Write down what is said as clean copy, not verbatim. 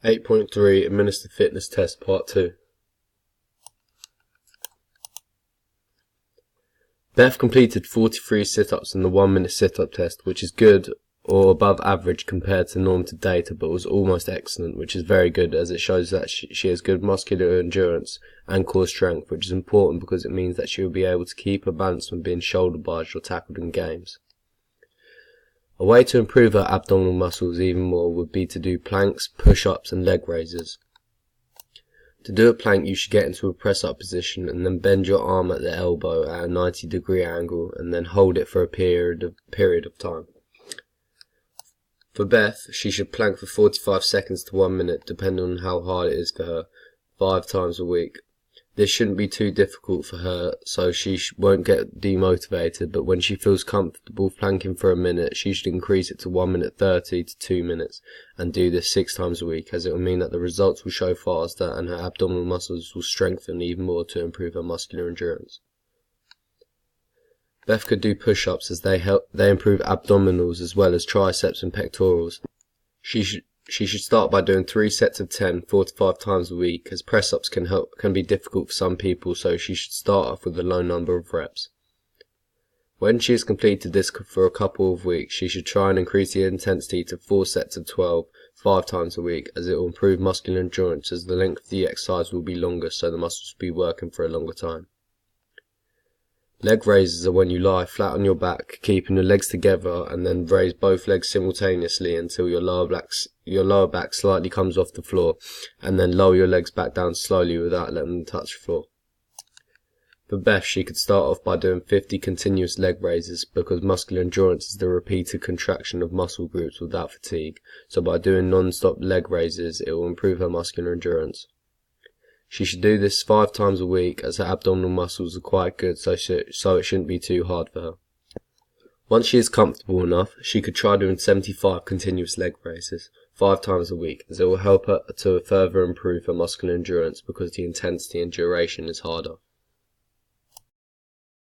8.3 Administer Fitness Test Part 2. Beth completed 43 sit-ups in the 1-minute sit-up test, which is good or above average compared to normative data, but was almost excellent, which is very good as it shows that she has good muscular endurance and core strength, which is important because it means that she will be able to keep her balance when being shoulder barged or tackled in games. A way to improve her abdominal muscles even more would be to do planks, push-ups and leg raises. To do a plank, you should get into a press-up position and then bend your arm at the elbow at a 90-degree angle and then hold it for a period of time. For Beth, she should plank for 45 seconds to 1 minute, depending on how hard it is for her, 5 times a week. This shouldn't be too difficult for her, so she won't get demotivated, but when she feels comfortable planking for a minute, she should increase it to 1 minute 30 to 2 minutes, and do this 6 times a week, as it will mean that the results will show faster and her abdominal muscles will strengthen even more to improve her muscular endurance. Beth could do push-ups as they improve abdominals as well as triceps and pectorals. She should start by doing 3 sets of 10, 4 to 5 times a week, as press-ups can be difficult for some people, so she should start off with a low number of reps. When she has completed this for a couple of weeks, she should try and increase the intensity to 4 sets of 12, 5 times a week, as it will improve muscular endurance as the length of the exercise will be longer, so the muscles will be working for a longer time. Leg raises are when you lie flat on your back, keeping your legs together, and then raise both legs simultaneously until your lower back slightly comes off the floor, and then lower your legs back down slowly without letting them touch the floor. For Beth, she could start off by doing 50 continuous leg raises, because muscular endurance is the repeated contraction of muscle groups without fatigue, so by doing non-stop leg raises, it will improve her muscular endurance. She should do this 5 times a week, as her abdominal muscles are quite good, so it shouldn't be too hard for her. Once she is comfortable enough, she could try doing 75 continuous leg raises, 5 times a week, as it will help her to further improve her muscular endurance because the intensity and duration is harder.